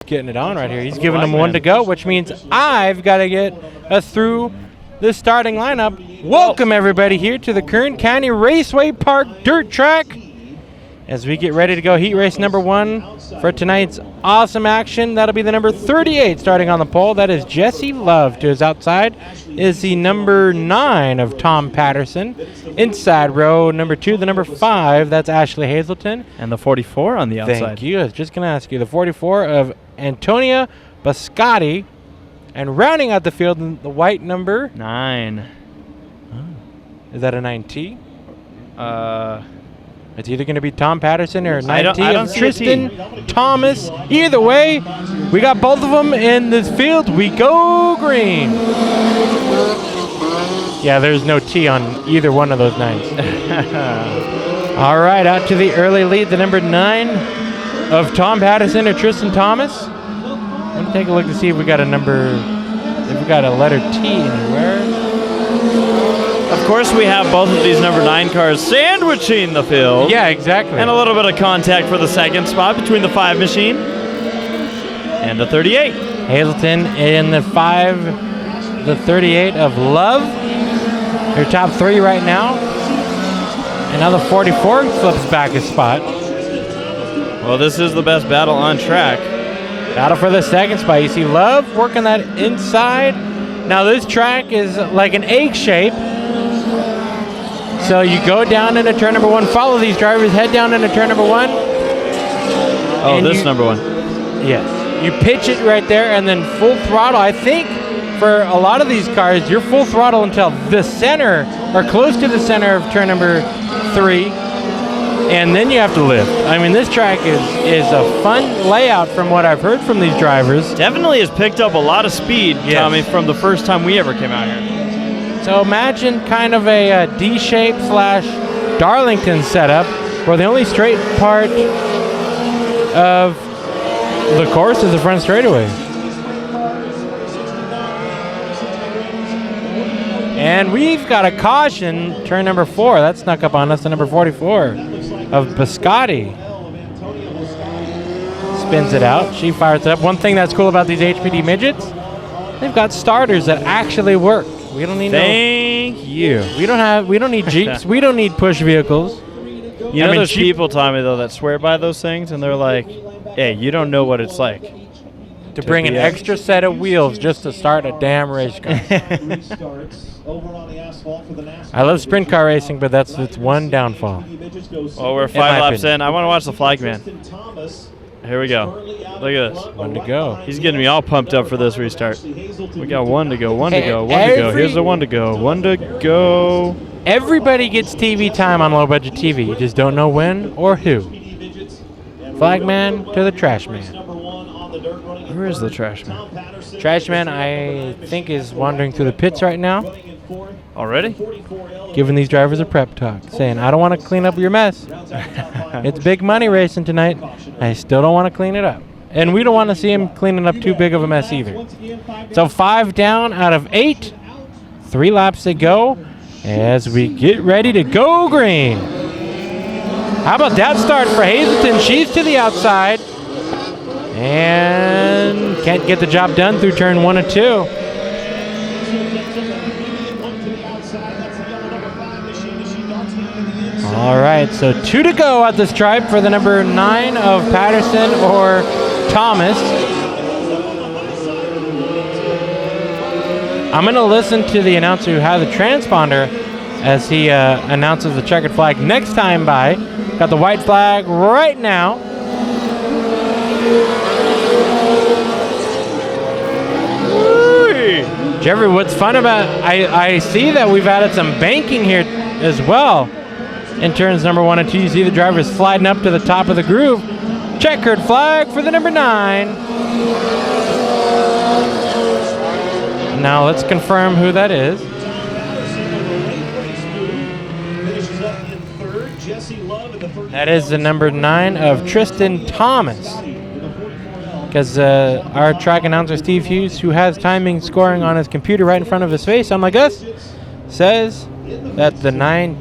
getting it on right here. He's giving them one to go, which means I've got to get us through the starting lineup. Welcome, everybody, here to the Kern County Raceway Park Dirt Track as we get ready to go heat race number 1 for tonight's awesome action. That'll be the number 38 starting on the pole. That is Jesse Love. To his outside is the number 9 of Tom Patterson. Inside row number 2, the number 5, that's Ashley Hazelton. And the 44 on the outside. Thank you. I was just going to ask you. The 44 of Antonia Biscotti. And rounding out the field, the white number 9. Oh. Is that a 9T? It's either going to be Tom Patterson or 9T of Tristan Thomas. Either way, we got both of them in this field. We go green. Yeah, there's no T on either one of those 9s. All right, out to the early lead, the number 9 of Tom Patterson or Tristan Thomas. Let me take a look to see if we got a letter T anywhere. Of course, we have both of these number 9 cars sandwiching the field. Yeah, exactly. And a little bit of contact for the second spot between the 5 machine and the 38. Hazelton in the 5, the 38 of Love. They're top 3 right now. And now the 44 flips back a spot. Well, this is the best battle on track. Battle for the second spot. You see Love working that inside. Now this track is like an egg shape. So you go down into turn number 1, follow these drivers, head down into turn number 1. Oh, this number 1. Yes. You pitch it right there and then full throttle. I think for a lot of these cars, you're full throttle until the center or close to the center of turn number 3. And then you have to lift. I mean, this track is a fun layout from what I've heard from these drivers. Definitely has picked up a lot of speed, yes, Tommy, from the first time we ever came out here. So imagine kind of a D-shape / Darlington setup where the only straight part of the course is the front straightaway. And we've got a caution, turn number 4. That snuck up on us, the number 44 of Biscotti. Spins it out. She fires it up. One thing that's cool about these HPD midgets, they've got starters that actually work. We don't need Thank you. We don't need Jeeps. We don't need push vehicles. You know, there's people, Tommy, though, that swear by those things, and they're like, hey, you don't know what it's like to bring an extra set of wheels just to start a damn race car. I love sprint car racing, but it's one downfall. Well, we're 5 laps in. I want to watch the flag man. Here we go. Look at this. 1 to go. He's getting me all pumped up for this restart. We got 1 to go, 1 to go, 1 to go. Here's the 1 to go, 1 to go. Everybody gets TV time on low budget TV. You just don't know when or who. Flag man to the trash man. Where is the trash man? Trash man, I think, is wandering through the pits right now. Already? Giving these drivers a prep talk, saying, I don't want to clean up your mess. It's big money racing tonight. I still don't want to clean it up. And we don't want to see him cleaning up too big of a mess either. So 5 down out of 8. 3 laps to go as we get ready to go green. How about that start for Hazelton? She's to the outside and can't get the job done through turn 1 and 2. All right, so 2 to go at the stripe for the number 9 of Patterson or Thomas. I'm going to listen to the announcer who has the transponder as he announces the checkered flag next time by. Got the white flag right now. Jeffrey, what's fun about, I see that we've added some banking here as well. In turns number 1 and 2, you see the drivers sliding up to the top of the groove. Checkered flag for the number 9. Now let's confirm who that is. That is the number 9 of Tristan Thomas. Because our track announcer, Steve Hughes, who has timing scoring on his computer right in front of his face, unlike us, says that the 9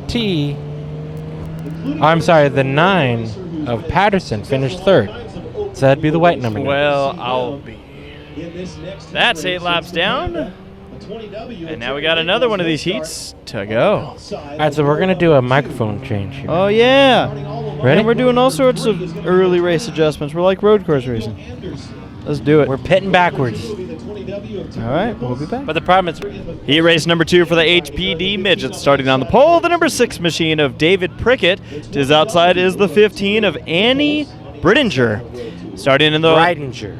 of Patterson finished 3rd. So that'd be the white number. Well, I'll be. That's 8 laps down. And now we got another one of these heats to go. All right, so we're going to do a microphone change here. Oh, yeah. Ready? And we're doing all sorts of early race adjustments. We're like road course racing. Let's do it. We're pitting backwards. All right, we'll be back. But the problem is, Heat race number 2 for the HPD Midgets. Starting on the pole, the number 6 machine of David Prickett. To his outside is the 15 of Annie Brittinger. Starting in the... Breidinger.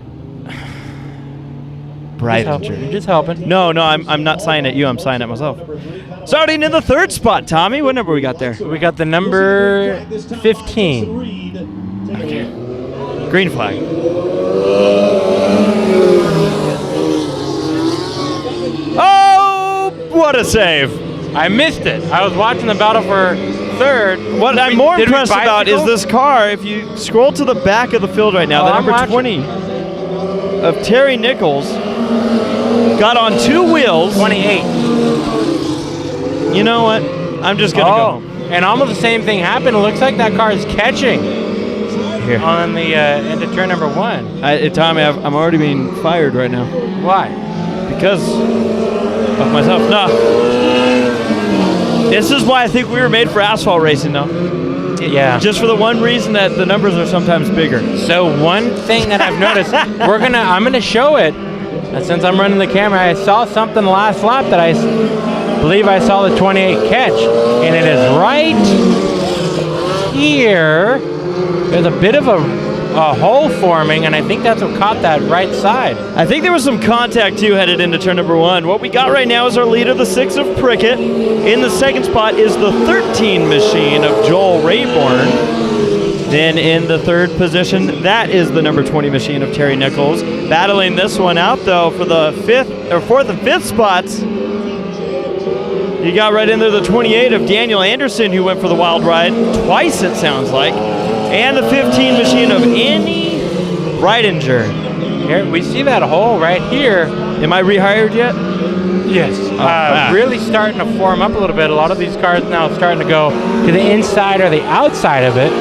Breidinger. Just helping. No, I'm not signing at you. I'm signing at myself. Starting in the 3rd spot, Tommy. What number we got there? We got the number 15. Okay. Green flag. Oh, what a save. I missed it. I was watching the battle for 3rd. What I'm more impressed about is this car. If you scroll to the back of the field right now, the number 20 of Terry Nichols got on 2 wheels. 28. You know what? I'm just going to go home. And almost the same thing happened. It looks like that car is catching Here. on the end of turn number 1. Tommy, I'm already being fired right now. Why? Because of myself. No. This is why I think we were made for asphalt racing, though. Yeah. Just for the one reason that the numbers are sometimes bigger. So one thing that I've noticed, I'm gonna show it. And since I'm running the camera, I saw something last lap that I believe I saw the 28 catch, and it is right here. There's a bit of a hole forming, and I think that's what caught that right side. I think there was some contact, too, headed into turn number 1. What we got right now is our leader, the 6 of Prickett. In the 2nd spot is the 13 machine of Joel Rayborn. Then in the 3rd position, that is the number 20 machine of Terry Nichols. Battling this one out, though, for the 4th and 5th spots. You got right in there the 28 of Daniel Anderson, who went for the wild ride twice, it sounds like. And the 15 machine of Annie Breidinger. Here, we see that hole right here. Am I rehired yet? Yes. Really starting to form up a little bit. A lot of these cars now starting to go to the inside or the outside of it.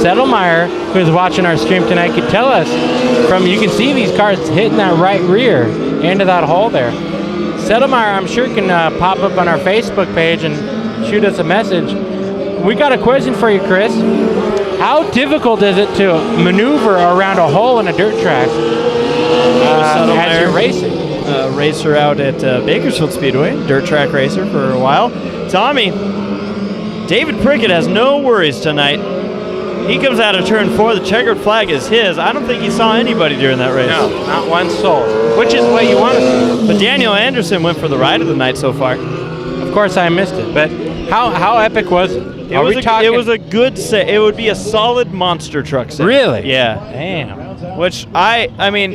Settlemeyer, who is watching our stream tonight, could tell us you can see these cars hitting that right rear into that hole there. Settlemeyer, I'm sure, can pop up on our Facebook page and shoot us a message. We got a question for you, Chris. How difficult is it to maneuver around a hole in a dirt track as you're racing? Racer out at Bakersfield Speedway, dirt track racer for a while. Tommy, David Prickett has no worries tonight. He comes out of turn 4. The checkered flag is his. I don't think he saw anybody during that race. No, not one soul, which is what you want to see. But Daniel Anderson went for the ride of the night so far. Of course, I missed it. But how epic was it? It was a good set. It would be a solid monster truck set. Really? Yeah. Damn. Which I mean,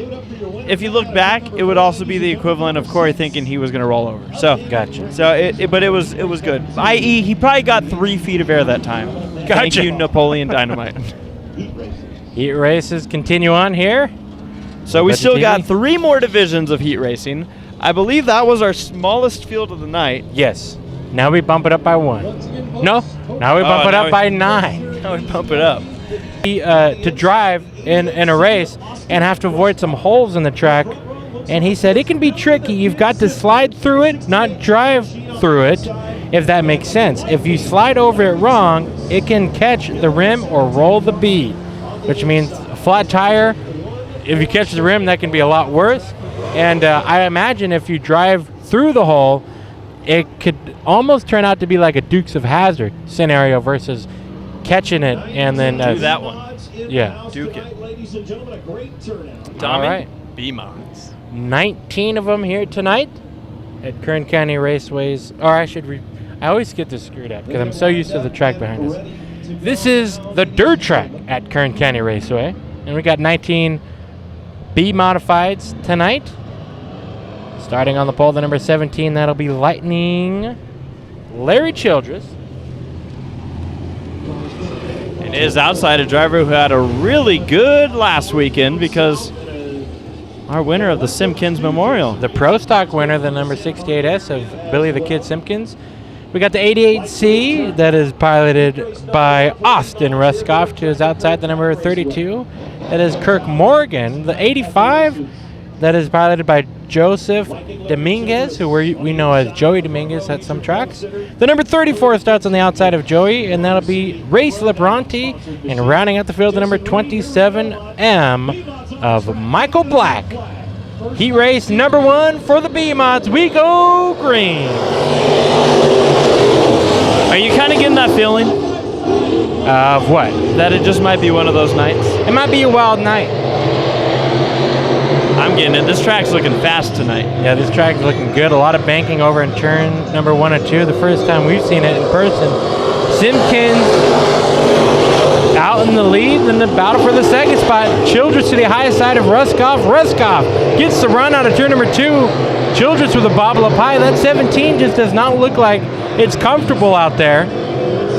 if you look back, it would also be the equivalent of Corey thinking he was going to roll over. So gotcha. So but it was good. I.e., he probably got 3 feet of air that time. Gotcha. Thank you, Napoleon Dynamite. Heat races continue on here. So we still got 3 more divisions of heat racing. I believe that was our smallest field of the night. Yes. Now we bump it up by 1. No. Now we bump it up by 9. Now we bump it up. To drive in a race and have to avoid some holes in the track, and he said it can be tricky. You've got to slide through it, not drive through it, if that makes sense. If you slide over it wrong, it can catch the rim or roll the bead, which means a flat tire. If you catch the rim, that can be a lot worse. And I imagine if you drive through the hole, it could almost turn out to be like a Dukes of Hazzard scenario versus catching it and then do that one. Yeah. Duke it. Tommy, all right. B-Mods. 19 of them here tonight at Kern County Raceways. Or I always get this screwed up because I'm so used to the track behind us. This is the dirt track at Kern County Raceway. And we got 19 B-Modifieds tonight. Starting on the pole, the number 17, that'll be Lightning Larry Childress. And his outside a driver who had a really good last weekend because our winner of the Simpkins Memorial. The Pro Stock winner, the number 68S of Billy the Kid Simpkins, We got the 88C that is piloted by Austin Ruskoff to his outside, the number 32. That is Kirk Morgan. The 85 that is piloted by Joseph Dominguez, who we know as Joey Dominguez at some tracks. The number 34 starts on the outside of Joey, and that'll be Ray Libranti. And rounding out the field, the number 27M of Michael Black. Heat race number 1 for the B-Mods. We go green. Are you kind of getting that feeling? Of what? That it just might be one of those nights? It might be a wild night. I'm getting it. This track's looking fast tonight. Yeah, this track is looking good. A lot of banking over in turn number 1 and 2. The first time we've seen it in person. Simpkins out in the lead, in the battle for the second spot. Childress to the high side of Ruskoff. Ruskoff gets the run out of turn number 2. Childress with a bobble up high. That 17 just does not look like it's comfortable out there.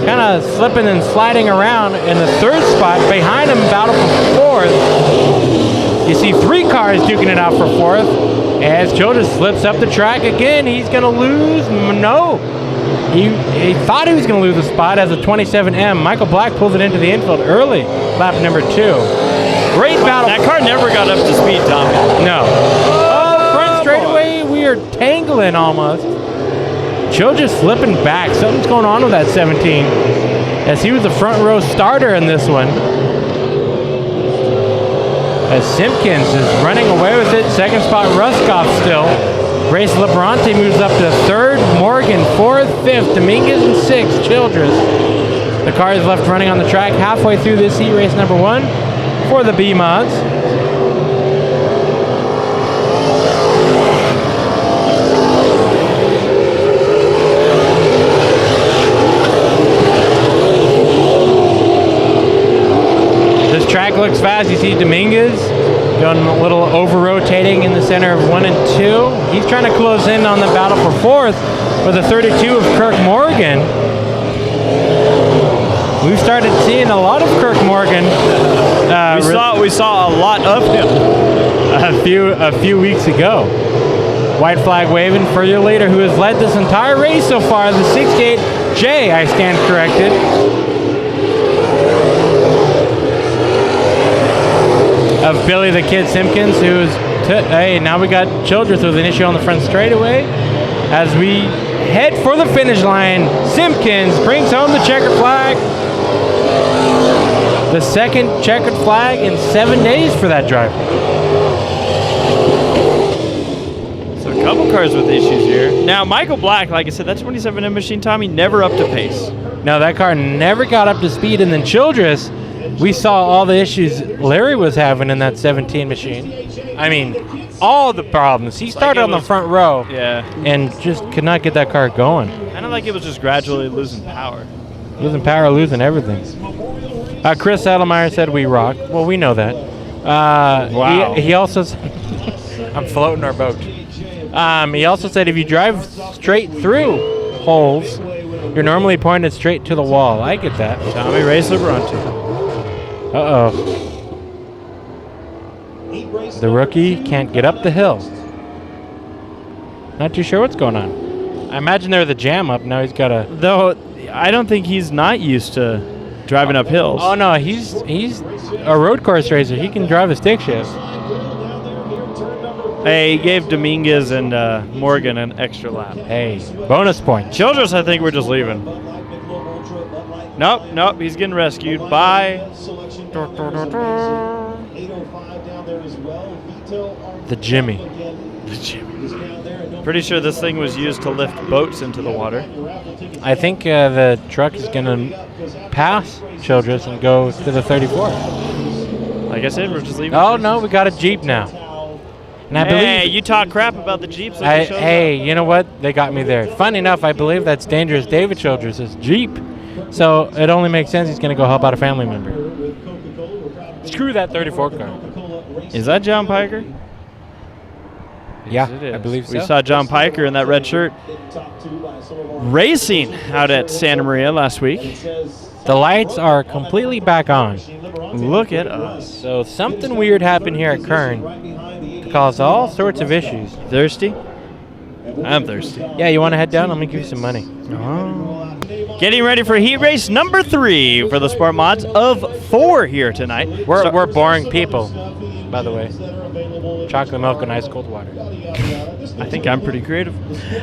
Kind of slipping and sliding around in the third spot. Behind him, battle for fourth. You see 3 cars duking it out for fourth. As Childress slips up the track again, he's going to lose. No. He thought he was going to lose the spot as a 27M. Michael Black pulls it into the infield early, lap number 2. Great battle. That car never got up to speed, Tommy. No. Oh, front straightaway, we are tangling almost. Childress slipping back. Something's going on with that 17, as he was the front row starter in this one. As Simpkins is running away with it. Second spot, Ruskoff still. Grace Libranti moves up to 3rd, Morgan 4th, 5th, Dominguez in 6th, Childress. The car is left running on the track halfway through this heat race number 1 for the B-Mods. This track looks fast. You see Dominguez doing a little over-rotating in the center of 1 and 2. He's trying to close in on the battle for 4th with the 32 of Kirk Morgan. We've started seeing a lot of Kirk Morgan. We saw a lot of him a few weeks ago. White flag waving for your leader, who has led this entire race so far, the 68J, I stand corrected. Of Billy the Kid Simpkins, who's hey, now we got Childress with an issue on the front straightaway. As we head for the finish line, Simpkins brings home the checkered flag. The second checkered flag in 7 days for that driver. So a couple cars with issues here. Now Michael Black, like I said, that 27M machine, Tommy, never up to pace. No, that car never got up to speed, and then Childress, we saw all the issues Larry was having in that 17 machine. I mean, all the problems. He started on the front row, and just could not get that car going. Kind of like it was just gradually losing power. Losing power, losing everything. Chris Adelmeyer said we rock. Well, we know that. Wow. He also I'm floating our boat. He also said if you drive straight through holes, you're normally pointed straight to the wall. I get that. Tommy Ray Libranti. Uh-oh. The rookie can't get up the hill. Not too sure what's going on. I imagine there's a jam up. Now he's got a... Though, I don't think he's not used to driving up hills. Oh, no. He's a road course racer. He can drive a stick shift. Hey, he gave Dominguez and Morgan an extra lap. Hey, bonus point. Childress, I think we're just leaving. Nope, he's getting rescued by... The Jimmy. Pretty sure this thing was used to lift boats into the water. I think the truck is going to pass Childress and go to the 34. Like I said, we're just leaving. Oh, no, we got a Jeep now. And I believe you talk crap about the Jeeps. Hey, you know what? They got me there. Funny enough, I believe that's Dangerous David Childress' Jeep. So it only makes sense he's going to go help out a family member. Screw that 34 car. Is that John Piker? Yeah, Yes, it is. I believe so. We saw John Piker in that red shirt racing out at Santa Maria last week. The lights are completely back on. Look at us. So something weird happened here at Kern to cause all sorts of issues. Thirsty? I'm thirsty. Yeah, you want to head down? I'm going to give you some money. Getting ready for heat race number 3 for the Sport Mods of 4 here tonight. We're boring people, by the way. Chocolate milk and ice cold water. I think I'm pretty creative.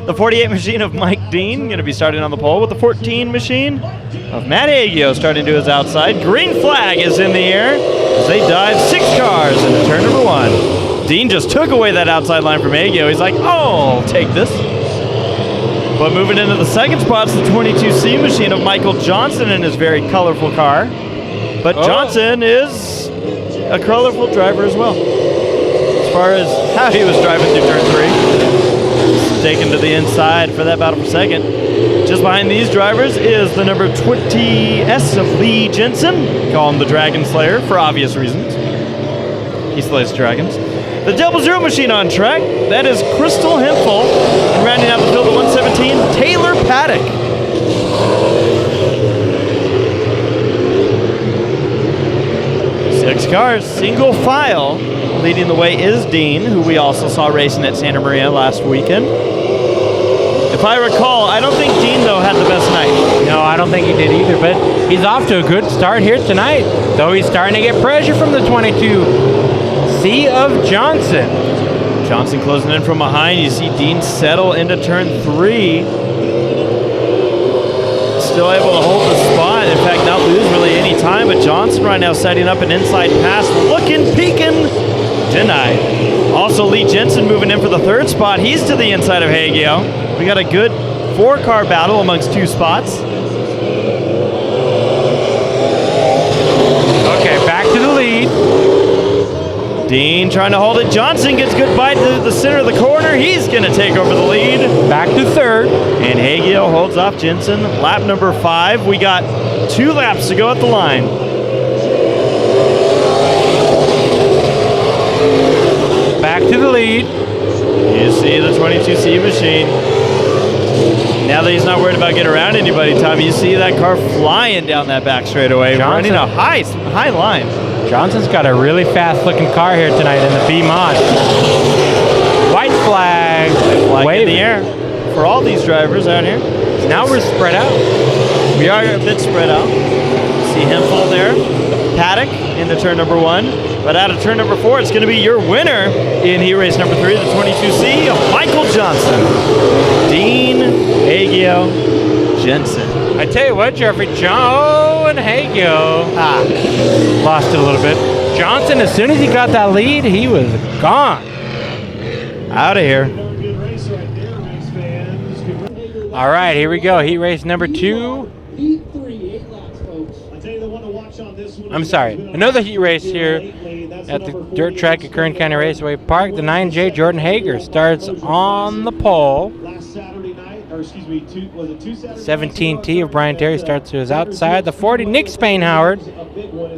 The 48 machine of Mike Dean going to be starting on the pole with the 14 machine of Matt Agio starting to his outside. Green flag is in the air as they dive 6 cars into turn number 1. Dean just took away that outside line from Agio. He's like, oh, I'll take this. But moving into the second spot is the 22C machine of Michael Johnson in his very colorful car. But Johnson is a colorful driver as well. As far as how he was driving through turn 3. Taken to the inside for that battle for second. Just behind these drivers is the number 20S of Lee Jensen. Call him the Dragon Slayer for obvious reasons. He slays dragons. The 00 machine on track, that is Crystal Hempel. And rounding out the field at 117, Taylor Paddock. Six cars, single file. Leading the way is Dean, who we also saw racing at Santa Maria last weekend. If I recall, I don't think Dean, though, had the best night. No, I don't think he did either, but he's off to a good start here tonight. Though he's starting to get pressure from the 22C of Johnson. Johnson closing in from behind. You see Dean settle into turn 3. Still able to hold the spot. In fact, not lose really any time, but Johnson right now setting up an inside pass. Looking, peeking, denied. Also, Lee Jensen moving in for the third spot. He's to the inside of Hagio. We got a good 4-car battle amongst 2 spots. Okay, back to the lead. Dean trying to hold it. Johnson gets good bite to the center of the corner. He's going to take over the lead. Back to third. And Hagio holds off Jensen. Lap number 5. We got 2 laps to go at the line. Back to the lead. You see the 22C machine. Now that he's not worried about getting around anybody, Tommy, you see that car flying down that back straightaway, running a high line. Johnson's got a really fast-looking car here tonight in the B mod. White flag. Flag in the air for all these drivers out here. Now we're spread out. We are a bit spread out. See Hempel there. Paddock into turn number 1. But out of turn number 4, it's going to be your winner in heat race number 3, the 22C, Michael Johnson. Dean Hagio Jensen. I tell you what, Jeffrey, Joe and Hagio lost it a little bit. Johnson, as soon as he got that lead, he was gone. Out of here. All right, here we go. Heat race number 2. I'm sorry. Another heat race here at the dirt track at Kern County Raceway Park. The 9J Jordan Hager starts on the pole. 17T of Brian Terry starts to his outside. The 40 Nick Spainhoward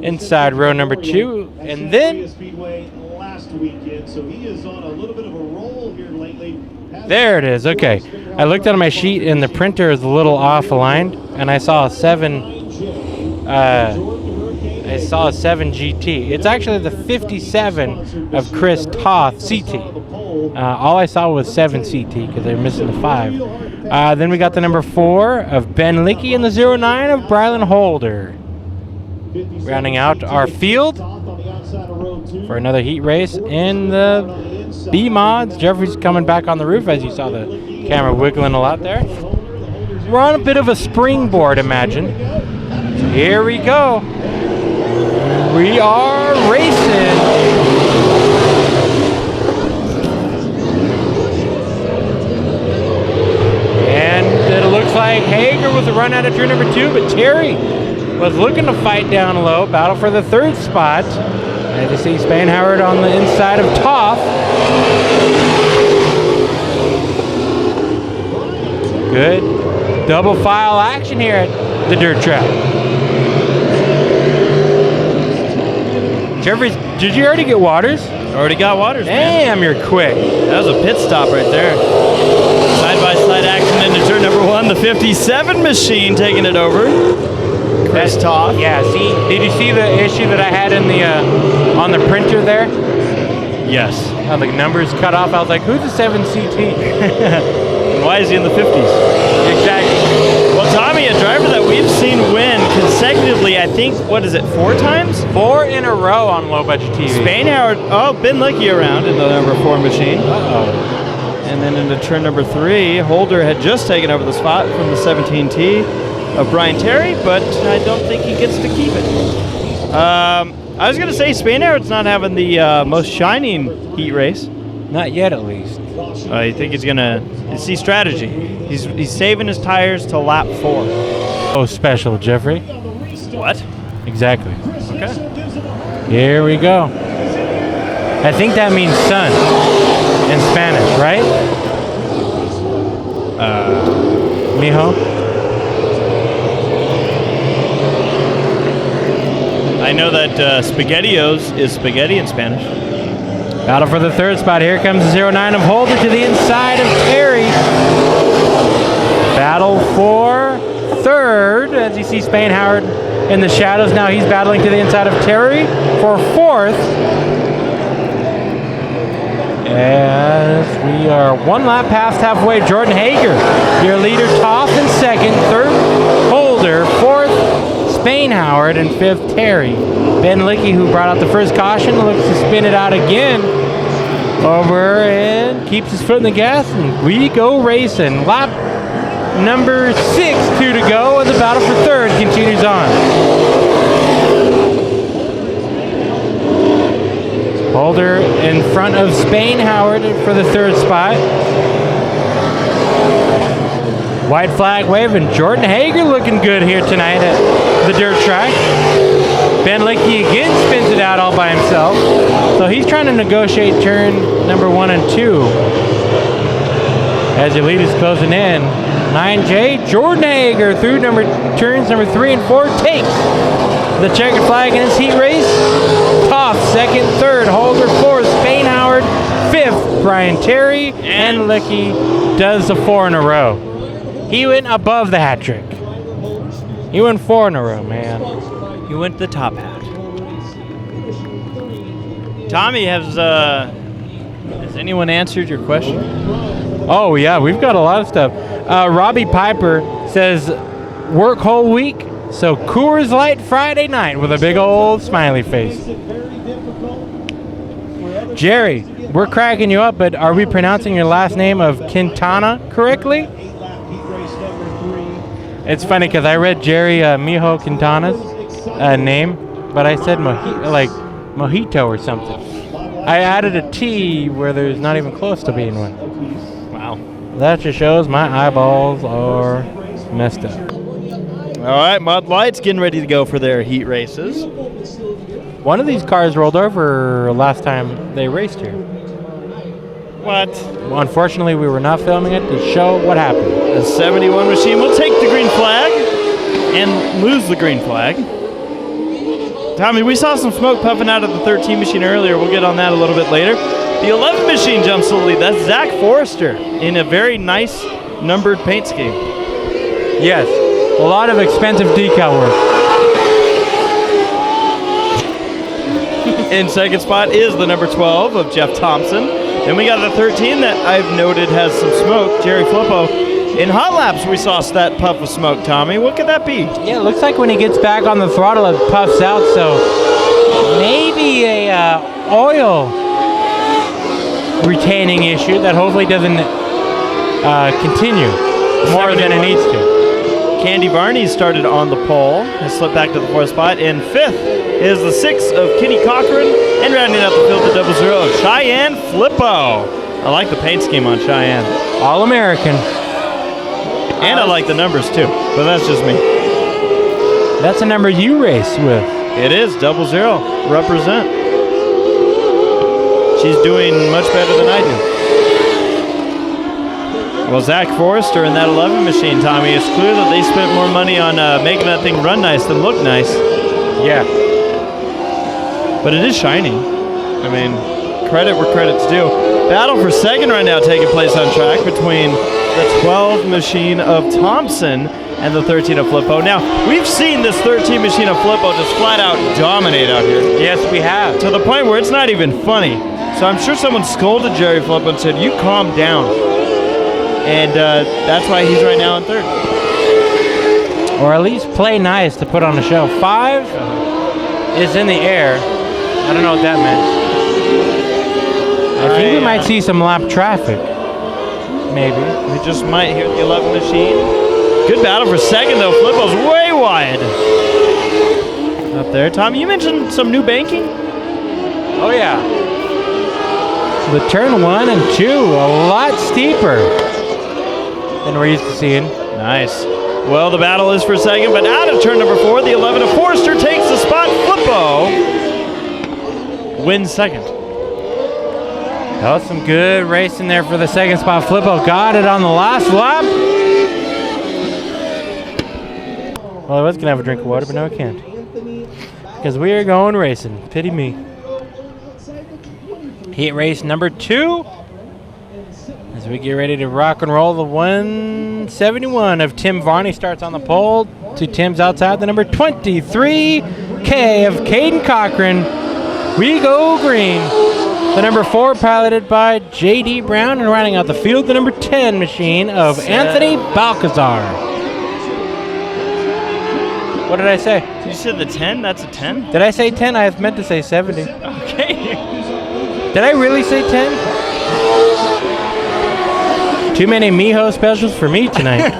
inside row number 2. And then there it is. Okay. I looked at my sheet and the printer is a little off aligned, and I saw a 7 GT. It's actually the 57 of Chris Toth CT. All I saw was 7 CT because they're missing the 5. Then we got the number 4 of Ben Lickey and the 09 of Brylan Holder. Rounding out our field for another heat race in the B mods. Jeffrey's coming back on the roof as you saw the camera wiggling a lot there. We're on a bit of a springboard, imagine. Here we go. We are racing. And it looks like Hager was a run out of turn number 2, but Terry was looking to fight down low. Battle for the 3rd spot. As you see Spainhoward on the inside of Toth. Good double file action here at the dirt track. Jeffrey, did you already get Waters? Already got Waters, Damn, you're quick. That was a pit stop right there. Side-by-side action into turn number 1. The 57 machine taking it over. Chris Toth. Yeah, see, did you see the issue that I had in the on the printer there? Yes. How the numbers cut off. I was like, who's the 7CT? And why is he in the 50s? Exactly. Well, Tommy, a driver that we've seen win consecutively, I think, what is it, 4 times? 4 in a row on Low Budget TV. Spanhauer, been lucky around in the number 4 machine. Uh-oh. And then into turn number 3, Holder had just taken over the spot from the 17T of Brian Terry, but I don't think he gets to keep it. I was going to say Spanhauer's not having the most shining heat race. Not yet, at least. I think he's going to see strategy. He's saving his tires till lap 4. Oh, special, Jeffrey. What? Exactly. Okay. Here we go. I think that means sun in Spanish, right? Mijo? I know that SpaghettiOs is spaghetti in Spanish. Battle for the 3rd spot. Here comes the 09 of Holder to the inside of Terry. Battle for 3rd. As you see Spanhauer in the shadows. Now he's battling to the inside of Terry for 4th. As we are 1 lap past halfway. Jordan Hager, your leader, Toth in 2nd. 3rd, Holder. 4th, Spanhauer, and 5th, Terry. Ben Lickey, who brought out the first caution, looks to spin it out again. Over and keeps his foot in the gas, and we go racing. Lap number 6, 2 to go, and the battle for 3rd continues on. Holder in front of Spanhauer for the 3rd spot. White flag waving. Jordan Hager looking good here tonight at the dirt track. Ben Lickey again spins it out all by himself. So he's trying to negotiate turn number 1 and 2. As your lead is closing in. 9J, Jordan Hager through turns number 3 and 4 takes the checkered flag in his heat race. Toth, 2nd, 3rd, Holder, 4th, Spanhauer, 5th, Brian Terry, and Lickey does the 4 in a row. He went above the hat trick. He went 4 in a row, man. He went the top hat. Tommy, has anyone answered your question? Oh, yeah, we've got a lot of stuff. Robbie Piper says, work whole week, so Coors Light Friday night with a big old smiley face. Jerry, we're cracking you up, but are we pronouncing your last name of Quintana correctly? It's funny because I read Jerry Mijo Quintana's name, but I said mojito or something. I added a T where there's not even close to being one. Wow. That just shows my eyeballs are messed up. All right, Mud Lights getting ready to go for their heat races. One of these cars rolled over last time they raced here. What? Well, unfortunately, we were not filming it to show what happened. The 71 machine will take the green flag and lose the green flag. Tommy, we saw some smoke puffing out of the 13 machine earlier. We'll get on that a little bit later. The 11 machine jumps to the lead. That's Zach Forrester in a very nice numbered paint scheme. Yes, a lot of expensive decal work. In 2nd spot is the number 12 of Jeff Thompson. Then we got the 13 that I've noted has some smoke, Jerry Flippo. In hot laps, we saw that puff of smoke, Tommy. What could that be? Yeah, it looks like when he gets back on the throttle, it puffs out, so maybe a oil retaining issue that hopefully doesn't continue more than it needs to. Candy Varney started on the pole and slipped back to the 4th spot. In 5th is the 6th of Kenny Cochran, and rounding out the field the 00 of Cheyenne Flippo. I like the paint scheme on Cheyenne. All-American. And I like the numbers too, but that's just me. That's a number you race with. It is 00. Represent. She's doing much better than I do. Well, Zach Forrester in that 11 machine, Tommy, it's clear that they spent more money on making that thing run nice than look nice. Yeah. But it is shiny. I mean, credit where credit's due. Battle for 2nd right now taking place on track between the 12 machine of Thompson and the 13 of Flippo. Now, we've seen this 13 machine of Flippo just flat out dominate out here. Yes, we have. To the point where it's not even funny. So I'm sure someone scolded Jerry Flip and said, "You calm down." And that's why he's right now in third. Or at least play nice to put on a show. 5 is in the air. I don't know what that meant. I think we might see some lap traffic. Maybe. We just might hear the 11 machine. Good battle for second, though. Flippo's way wide. Up there. Tom, you mentioned some new banking? Oh, yeah. The turn 1 and 2, a lot steeper than we're used to seeing. Nice. Well, the battle is for second, but out of turn number 4, the 11 of Forrester takes the spot. Flippo wins second. That was some good racing there for the second spot. Flippo got it on the last lap. Well, I was going to have a drink of water, but no, I can't. Because we are going racing. Pity me. Heat race number 2. As we get ready to rock and roll, the 171 of Tim Varney starts on the pole. To Tim's outside, the number 23 K of Caden Cochran. We go green. The number 4 piloted by J.D. Brown, and riding out the field, the number 10 machine of Anthony Balcazar. What did I say? You said the 10? That's a 10? Did I say 10? I meant to say 70. Okay. Did I really say 10? Too many Miho specials for me tonight.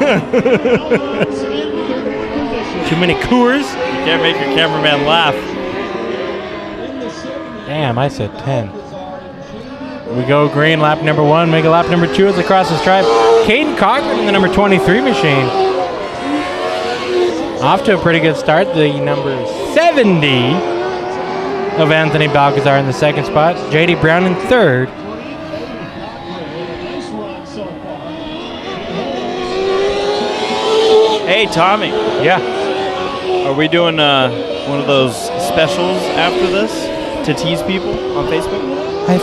Too many Coors. You can't make your cameraman laugh. Damn, I said 10. We go green, lap number 1, make a lap number 2 as they cross the stripe. Caden Cochran in the number 23 machine. Off to a pretty good start. The number 70 of Anthony Balcazar in the second spot. J.D. Brown in third. Hey, Tommy. Yeah. Are we doing one of those specials after this to tease people on Facebook? I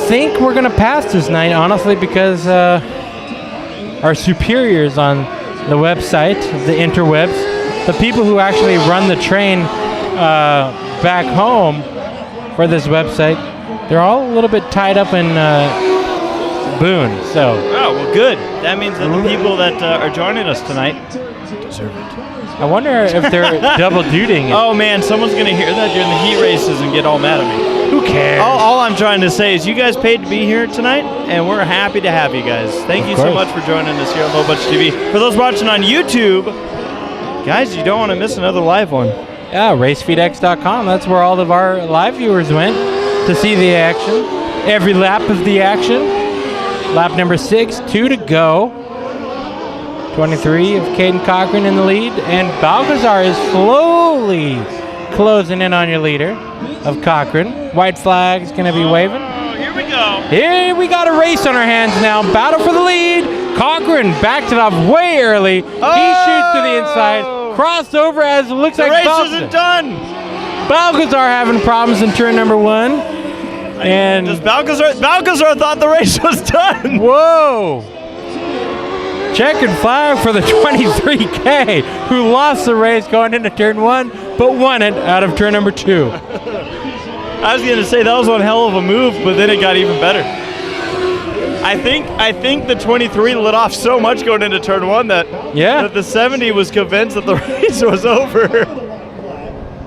think we're going to pass this night, honestly, because our superiors on the website, the interwebs, the people who actually run the train back home for this website, they're all a little bit tied up in Boone. So. Oh, well, good. That means that the people that are joining us tonight deserve it. I wonder if they're double dutying it. Oh, man, someone's going to hear that during the heat races and get all mad at me. Who cares? All I'm trying to say is you guys paid to be here tonight, and we're happy to have you guys. Thank you so much for joining us here on Low Budget TV. For those watching on YouTube, guys, you don't want to miss another live one. Yeah, racefeedx.com. That's where all of our live viewers went to see the action. Every lap of the action. Lap number 6, 2 to go. 23 of Caden Cochran in the lead, and Balcazar is slowly closing in on your leader of Cochran. White flag's going to be waving. Oh, here we go. Here we got a race on our hands now. Battle for the lead. Cochran backed it off way early. He shoots to the inside. Crossed over as it looks like the race isn't done. Balcazar having problems in turn number 1. And does Balcazar thought the race was done. Whoa. Checkered flag for the 23K, who lost the race going into turn 1, but won it out of turn number 2. I was going to say that was one hell of a move, but then it got even better. I think the 23 lit off so much going into turn 1 that the 70 was convinced that the race was over.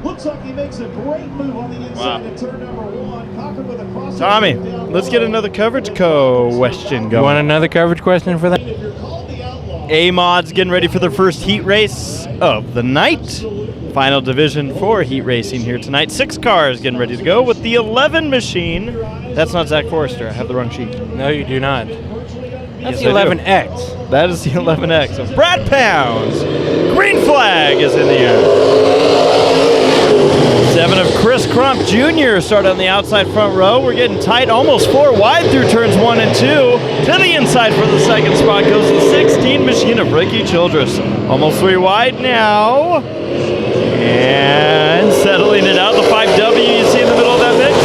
Looks like he makes a great move on the inside of turn number 1. Cochran with a cross. Tommy, let's get another coverage question going. You want another coverage question for that? A-Mod's getting ready for their first heat race of the night. Final division for heat racing here tonight. 6 cars getting ready to go with the 11 machine. That's not Zach Forrester. I have the wrong sheet. No, you do not. That's Yes, the 11X. That is the 11X of Brad Pounds. Green flag is in the air. 7 of Chris Crump Jr. start on the outside front row. We're getting tight, almost 4 wide through turns 1 and 2. To the inside for the second spot goes the 16 machine of Ricky Childress. Almost 3 wide now. And settling it out, the 5W you see in the middle of that mix.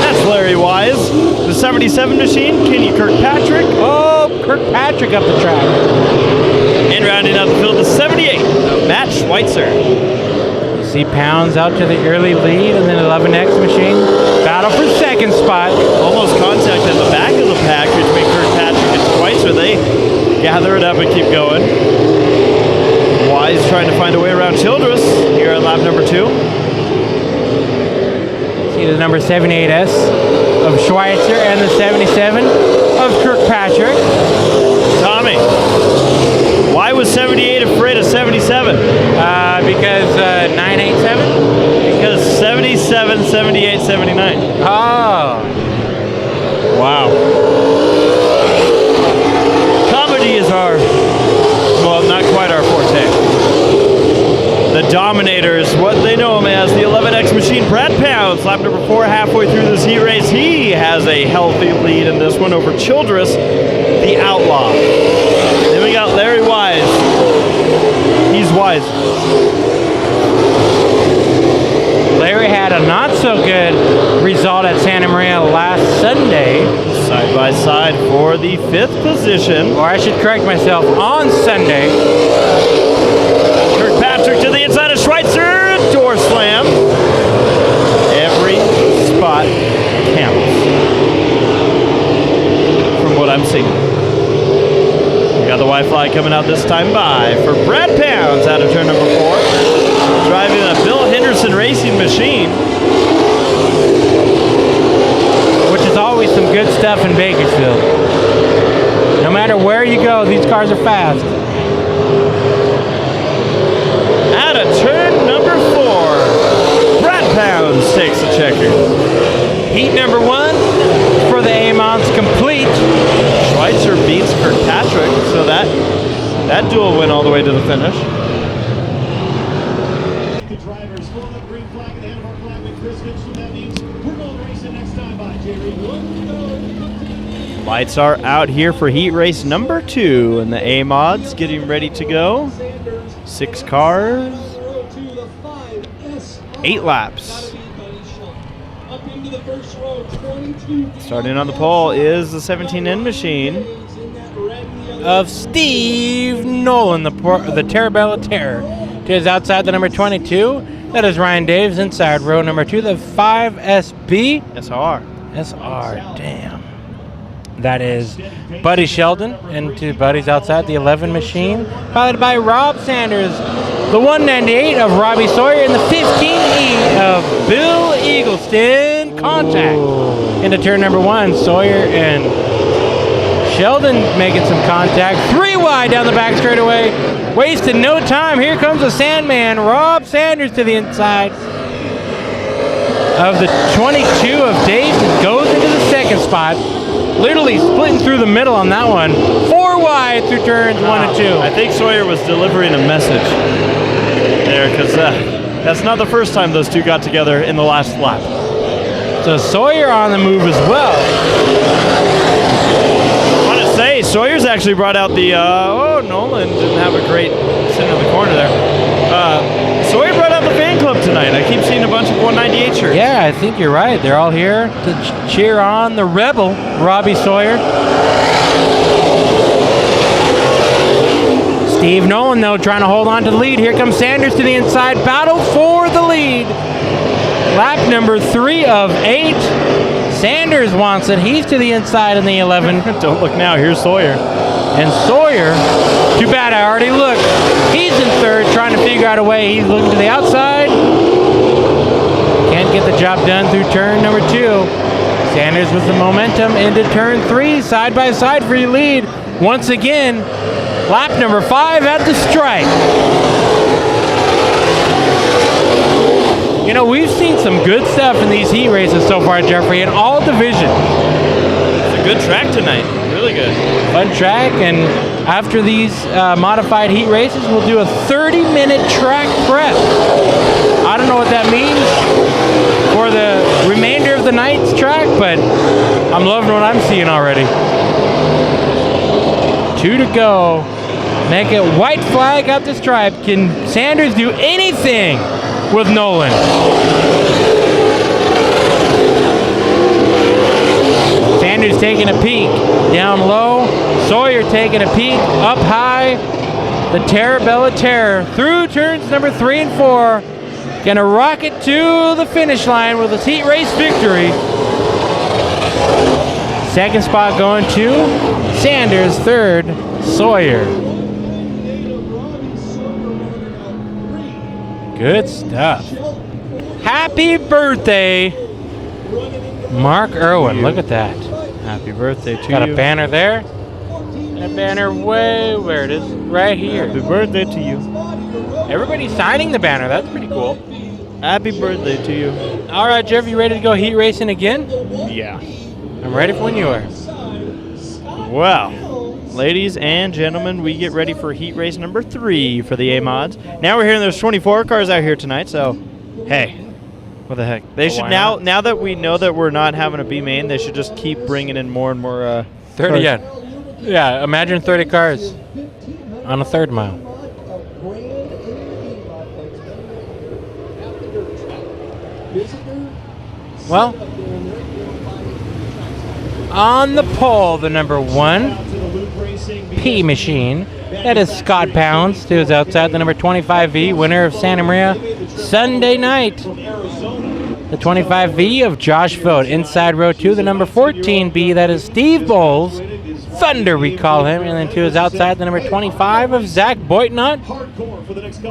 That's Larry Wise. The 77 machine, Kenny Kirkpatrick. Oh, Kirkpatrick up the track. And rounding out the field, the 78 of Matt Schweitzer. You see Pounds out to the early lead, and then 11X machine. Battle for second spot. Almost caught gather it up and keep going. Wise trying to find a way around Childress here at lap number 2. See the number 78S of Schweitzer and the 77 of Kirkpatrick. Tommy, why was 78 afraid of 77? Because 987? Because 77, 78, 79. Oh. Wow. Comedy is well, not quite our forte. The Dominators, what they know him as, the 11X machine. Brad Pounds, lap number 4, halfway through this heat race. He has a healthy lead in this one over Childress, the Outlaw. Then we got Larry Wise. He's wise. Larry had a not so good result at Santa Maria last Sunday. Side by side for the 5th position. Or I should correct myself, on Sunday. Kirkpatrick to the inside of Schweitzer. Door slam. Every spot counts. From what I'm seeing. We got the Y-Fly coming out this time by for Brad Pounds out of turn number 4. Driving a Bill Henderson racing machine. Which is always some good stuff in Bakersfield. No matter where you go, these cars are fast. Out of turn number 4, Brad Pounds takes the checker. Heat number 1 for the A-Mods complete. Schweitzer beats Kirkpatrick, so that duel went all the way to the finish. The drivers for the green flag at the end of our flag with Chris Hitch, so that means we're going to race it next time by Jerry. Lights are out here for heat race number 2, and the A-Mods getting ready to go. 6 cars, 8 laps. Starting on the pole is the 17N machine Of Steve Nolan, the Terabella Terror. To his outside, the number 22. That is Ryan Daves. Inside row number 2, the 5SB. SR. SR, damn. That is Buddy Sheldon. And to Buddy's outside, the 11 machine. Piloted by Rob Sanders. The 198 of Robbie Sawyer. And the 15E of Bill Eagleston. Contact. Into turn number 1, Sawyer and Sheldon making some contact. 3 wide down the back straightaway. Wasted no time. Here comes the Sandman. Rob Sanders to the inside of the 22 of Dave. Goes into the second spot. Literally splitting through the middle on that one. 4 wide through turns 1 and 2. I think Sawyer was delivering a message there, because that's not the first time those two got together in the last lap. So Sawyer on the move as well. I want to say, Sawyer's actually brought out the, Nolan didn't have a great sit in the corner there. Sawyer brought out the fan club tonight. I keep seeing a bunch of 198 shirts. Yeah, I think you're right. They're all here to cheer on the rebel, Robbie Sawyer. Steve Nolan, though, trying to hold on to the lead. Here comes Sanders to the inside. Battle for the lead. Lap number 3 of 8. Sanders wants it. He's to the inside in the 11. Don't look now. Here's Sawyer. And Sawyer, too bad I already looked. He's in third, trying to figure out a way. He's looking to the outside. Can't get the job done through turn number 2. Sanders with the momentum into turn 3, side by side for your lead. Once again, lap number 5 at the stripe. You know, we've seen some good stuff in these heat races so far, Jeffrey, in all divisions. It's a good track tonight. Really good. Fun track, and after these modified heat races, we'll do a 30-minute track prep. I don't know what that means for the remainder of the night's track, but I'm loving what I'm seeing already. 2 to go. Make it white flag up the stripe. Can Sanders do anything with Nolan? Sanders taking a peek down low. Sawyer taking a peek up high. The Terabella Terror through turns number 3 and 4. Gonna rocket to the finish line with his heat race victory. Second spot going to Sanders. Third, Sawyer. Good stuff. Happy birthday, Mark Irwin. Look at that. Happy birthday to Got you. a banner there. And a banner way where it is. Right here. Happy birthday to you. Everybody's signing the banner. That's pretty cool. Happy birthday to you. All right, Jeff, you ready to go heat racing again? Yeah. I'm ready for when you are. Well, ladies and gentlemen, we get ready for heat race number 3 for the A-Mods. Now we're hearing there's 24 cars out here tonight, so hey, what the heck? They should why now not? now that we know that we're not having a B main, they should just keep bringing in more and more 30, cars. yeah. Yeah, imagine 30 cars on a third mile. Well, on the pole, the number 1 P machine. That is Scott Pounds, who is outside the number 25V, winner of Santa Maria Sunday night. The 25V of Josh Vogt. Inside row 2, the number 14B, that is Steve Bowles. Thunder, we call him. And then 2 is outside the number 25 of Zach Boitnott.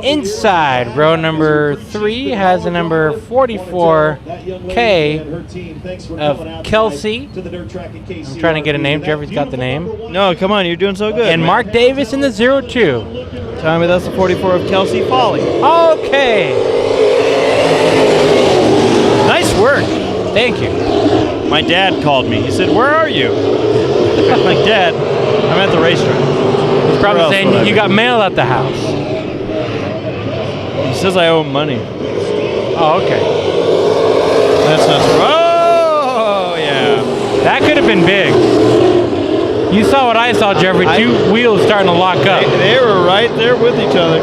Inside row number 3 has the number 44K of Kelsey. I'm trying to get a name. Jeffrey's got the name. No, come on, you're doing so good. And man. Mark Davis in the 02. Tell me that's the 44 of Kelsey Foley. Okay. Nice work. Thank you. My dad called me. He said, "Where are you?" I'm like, "Dad, I'm at the racetrack." He's probably Where else would I saying be? you got mail at the house. He says I owe him money. Oh, okay. That's not true. Oh, yeah. That could have been big. You saw what I saw, Jeffrey. 2 wheels starting to lock up. They were right there with each other.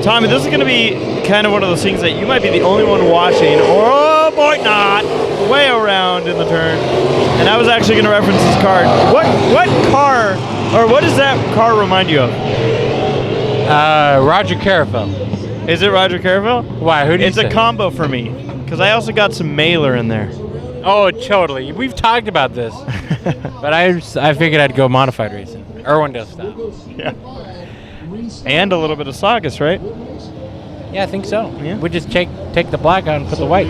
Tommy, this is going to be kind of one of those things that you might be the only one watching. Oh, boy, not. Way around in the turn. And I was actually going to reference this car. What car, or what does that car remind you of? Roger Carafel. Is it Roger Carafel? Why? Who do you It's say? a combo for me, because I also got some Mailer in there. Oh, totally. We've talked about this. But I figured I'd go modified racing. Irwindale style. Yeah. And a little bit of Saugus, right? Yeah, I think so. Yeah. We just take the black out and put the white.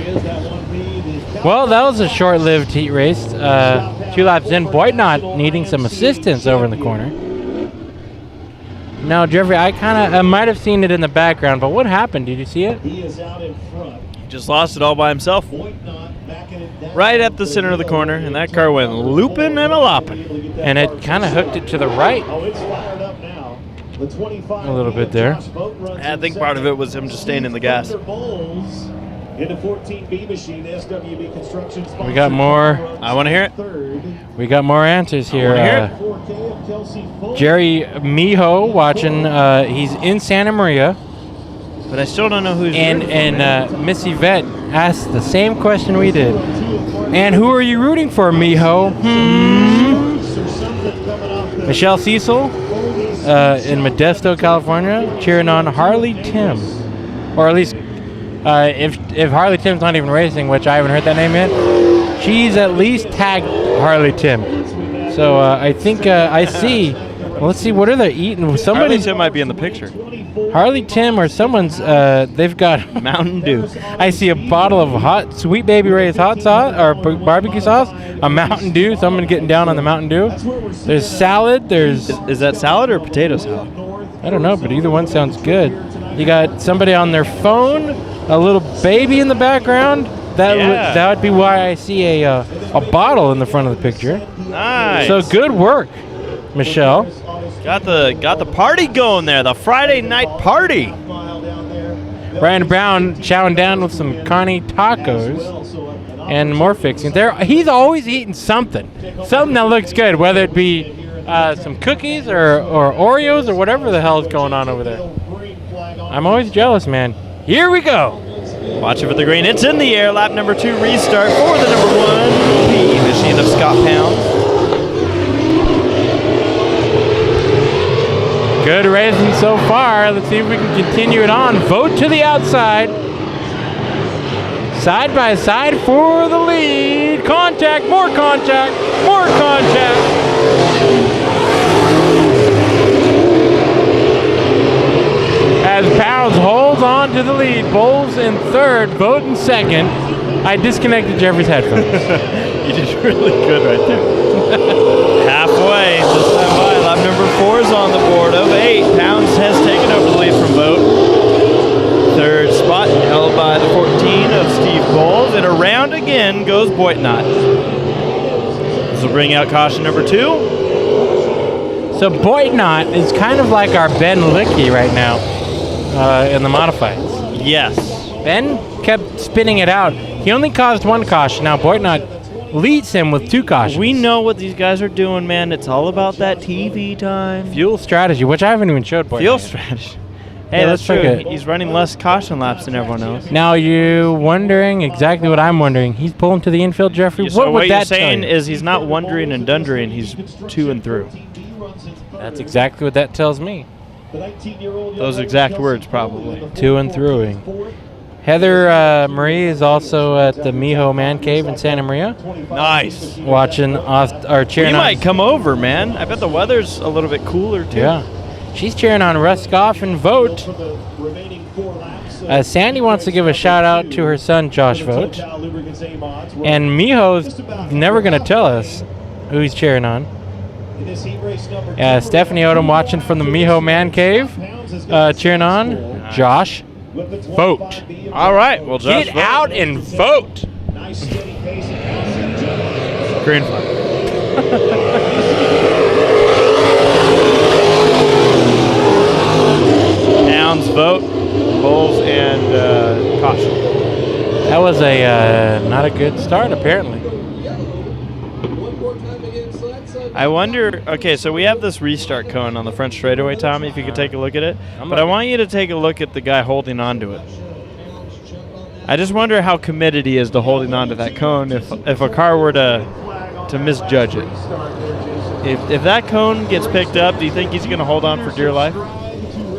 Well, that was a short-lived heat race. 2 laps in, Boitnott needing some assistance over in the corner. Now, Jeffrey, I might have seen it in the background, but what happened? Did you see it? He is out in front. Just lost it all by himself. Right at the center of the corner, and that car went looping and a lopping. And it kind of hooked it to the right. Oh, it's fired up now. The 25 A little bit there. I think part of it was him just staying in the gas. In the 14B machine, SWB Construction. We got more. I want to hear it. We got more answers here. wanna hear it. Jerry Miho watching. He's in Santa Maria. But I still don't know who's And Miss Yvette asked the same question we did. And who are you rooting for, Miho? Michelle Cecil in Modesto, California, cheering on Harley Tim. Or at least, if Harley Tim's not even racing, which I haven't heard that name yet, she's at least tagged Harley Tim. So I think I see. Well, let's see, what are they eating? Harley Somebody's Tim might be in the picture. Harley Tim or someone's, they've got Mountain Dew. I see a bottle of hot Sweet Baby Ray's hot sauce or barbecue sauce, a Mountain Dew, someone getting down on the Mountain Dew. There's salad, there's, Is that salad or potato salad? I don't know, but either one sounds good. You got somebody on their phone, a little baby in the background. That would be why I see a bottle in the front of the picture. Nice. So good work, Michelle. Got the party going there, the Friday night party. Ryan Brown chowing down with some carne tacos and more fixing. He's always eating something that looks good, whether it be some cookies or Oreos or whatever the hell is going on over there. I'm always jealous, man. Here we go. Watch it for the green. It's in the air. Lap number 2 restart for the number 1 P machine of Scott Pounds. Good racing so far. Let's see if we can continue it on. Vote to the outside. Side by side for the lead. Contact, more contact, more contact. As Pounds holds on to the lead. Bowles in third, Vogt in second. I disconnected Jeffrey's headphones. You did really good right there. Halfway, just that by. Lap number 4 is on the board of 8. Pounds has taken over the lead from Vogt. Third spot held by the 14 of Steve Bowles. And around again goes Boitnott. This will bring out caution number 2. So Boitnott is kind of like our Ben Lickey right now in the modifieds. Yes. Ben kept spinning it out. He only caused 1 caution. Now Boitnott leads him with 2 cautions. We know what these guys are doing, man. It's all about that TV time. Fuel strategy, which I haven't even showed Boitnott. Fuel strategy. Hey, Yeah, that's let's true. check it. He's running less caution laps than everyone else. Now you wondering exactly what I'm wondering. He's pulling to the infield, Jeffrey. So what would you're that saying tell you? is he's not wondering and dundering. He's to and through. That's exactly what that tells me. Those exact words, probably. To and throughing. Heather Marie is also at the Miho Man Cave in Santa Maria, Nice. watching or cheering You on. might come over, man. I bet the weather's a little bit cooler, too. Yeah, she's cheering on Ruskoff and Vogt. Sandy wants to give a shout out to her son Josh Vogt, and Miho's never going to tell us who he's cheering on. Stephanie Odom watching from the Miho Man Cave, cheering on Josh Vogt. All right. Well, Josh Get Vogt. out and vote. Green flag. Pounds, Vogt, Bowles, and caution. That was a not a good start, apparently. I wonder, okay, so we have this restart cone on the front straightaway, Tommy, if you could take a look at it. But I want you to take a look at the guy holding on to it. I just wonder how committed he is to holding on to that cone if a car were to misjudge it. If that cone gets picked up, do you think he's going to hold on for dear life?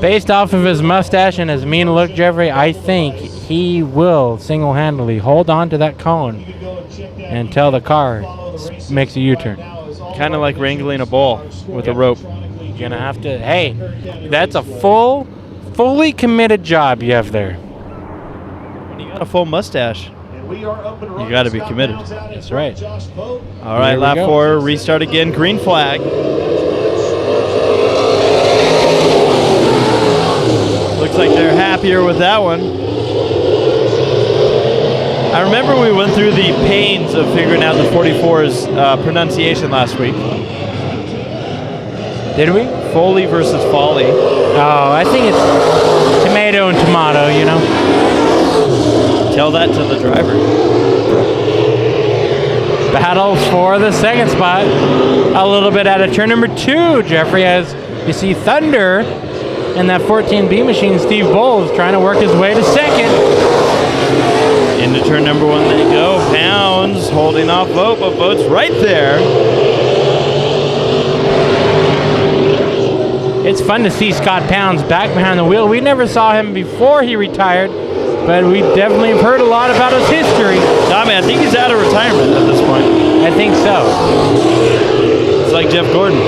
Based off of his mustache and his mean look, Jeffrey, I think he will single-handedly hold on to that cone until the car makes a U-turn. Kind of like wrangling a bull with a rope. You're gonna have to. Hey, that's a fully committed job you have there. When you got a full mustache, you got to be committed. That's right. All right, Here we lap go. 4, restart again, green flag. Looks like they're happier with that one. I remember we went through the pains of figuring out the 44's pronunciation last week. Did we? Foley versus Folly. Oh, I think it's tomato and tomato, you know. Tell that to the driver. Battle for the second spot. A little bit out of turn number 2, Jeffrey, as you see Thunder and that 14B machine, Steve Bowles, trying to work his way to second. Into turn number 1 they go. Pounds holding off Vogt, but Vogt's right there. It's fun to see Scott Pounds back behind the wheel. We never saw him before he retired, but we definitely have heard a lot about his history. Tommy, I think he's out of retirement at this point. I think so. It's like Jeff Gordon.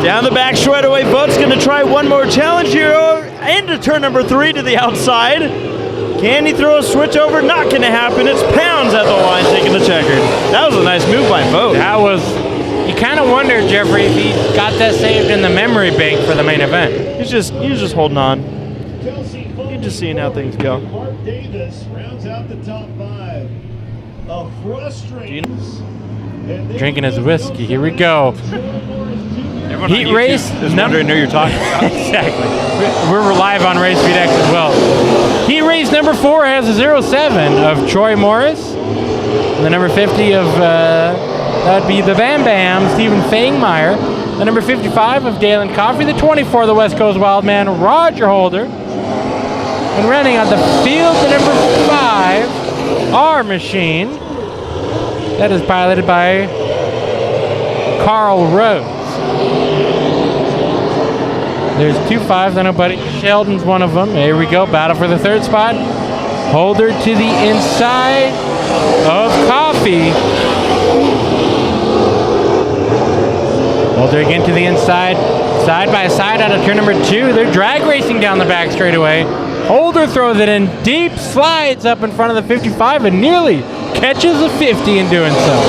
Down the back straightaway, Vogt's going to try one more challenge here into turn number 3 to the outside. Can he throw a switch over? Not going to happen. It's Pounds at the line taking the checkered. That was a nice move by Vogt. That was, you kind of wonder, Jeffrey, if he got that saved in the memory bank for the main event. He's just holding on. You're just seeing how things go. Mark Davis rounds out the top 5. A frustrating. Drinking his whiskey. Here we go. Everyone Heat on YouTube race is wondering who you're talking about. Exactly. We're live on Race Feed X as well. Heat race number 4 has a 07 of Troy Morris. The number 50 of, that would be the Bam Bam, Stephen Fangmeyer. The number 55 of Dalen Coffey. The 24 of the West Coast Wildman, Roger Holder. And running on the field, the number 5, our machine. That is piloted by Carl Rose. There's 2 5s. I know Buddy Sheldon's one of them. Here we go. Battle for the third spot. Holder to the inside of Coffee. Holder again to the inside. Side by side out of turn number 2. They're drag racing down the back straightaway. Holder throws it in deep, slides up in front of the 55 and nearly catches a 50 in doing so.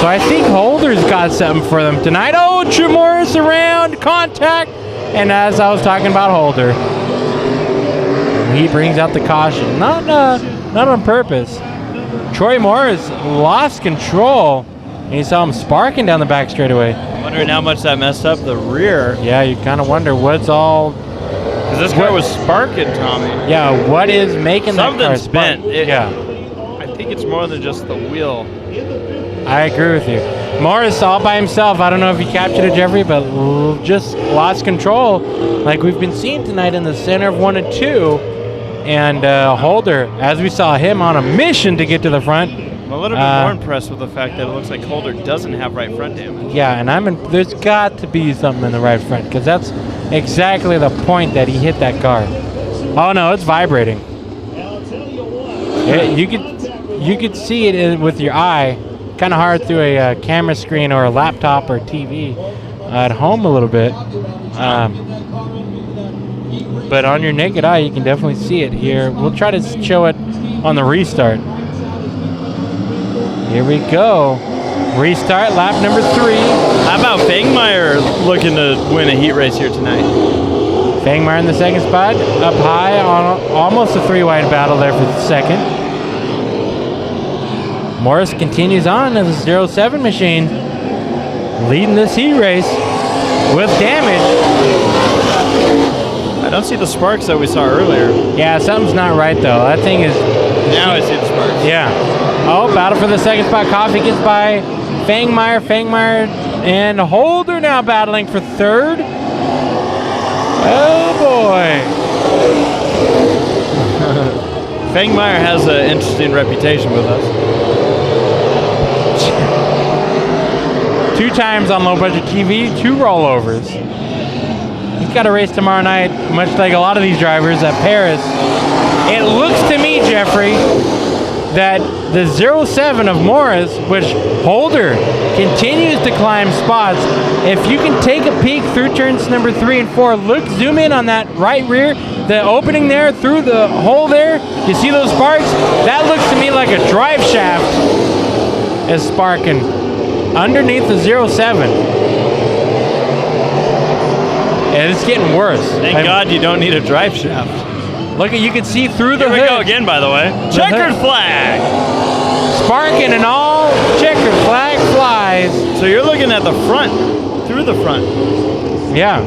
So I think Holder's got something for them tonight. Oh, Morris around, contact. And as I was talking about Holder, he brings out the caution. Not on purpose. Troy Morris lost control. And you saw him sparking down the back straightaway. Wondering how much that messed up the rear. Yeah, you kind of wonder what's all... Because this car was sparking, Tommy. Yeah, what is making that car spark? Something's bent. Yeah. I think it's more than just the wheel. I agree with you. Morris all by himself. I don't know if you captured it, Jeffrey, but just lost control like we've been seeing tonight in the center of 1 and 2. And Holder, as we saw him on a mission to get to the front. I'm a little bit more impressed with the fact that it looks like Holder doesn't have right front damage. Yeah, and there's got to be something in the right front because that's exactly the point that he hit that car. Oh no, it's vibrating. You could see it with your eye. Kind of hard through a camera screen or a laptop or TV at home a little bit. But on your naked eye, you can definitely see it here. We'll try to show it on the restart. Here we go. Restart, lap number 3. How about Fangmeyer looking to win a heat race here tonight? Fangmeyer in the second spot, up high on almost a 3-wide battle there for the second. Morris continues on as a 07 machine, leading this heat race with damage. I don't see the sparks that we saw earlier. Yeah, something's not right though. That thing is... Now I see the sparks. Yeah. Oh, battle for the second spot. Coffee gets by Fangmeyer. Fangmeyer and Holder now battling for third. Oh boy. Fangmeyer has an interesting reputation with us. 2 times on low budget TV, 2 rollovers. He's got a race tomorrow night, much like a lot of these drivers at Paris. It looks to me, Jeffrey, that the 07 of Morris, which Holder continues to climb spots. If you can take a peek through turns number 3 and 4, zoom in on that right rear, the opening there through the hole there. You see those sparks? That looks to me like a drive shaft is sparking underneath the 07. And it's getting worse. Thank God you don't need a drive shaft. Look, you can see through the hood. Here we go again, by the way. Checkered flag. Sparking and all checkered flag flies. So you're looking at the front, through the front. Yeah.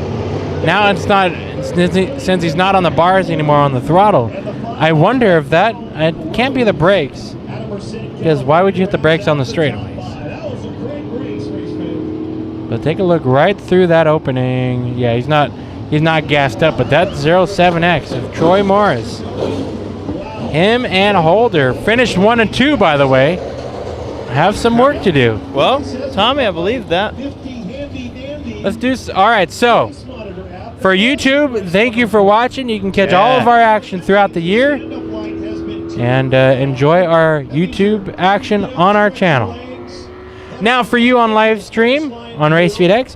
Now it's not, since he's not on the bars anymore on the throttle. I wonder if that, it can't be the brakes. Because why would you hit the brakes on the straightaways? But take a look right through that opening. Yeah, he's not gassed up, but that 07X of Troy Morris. Him and Holder finished 1 and 2, by the way. Have some work to do. Well, Tommy, I believe that. Let's do, all right, so for YouTube, thank you for watching. You can catch all of our action throughout the year and enjoy our YouTube action on our channel. Now for you on live stream on RaceFeedX,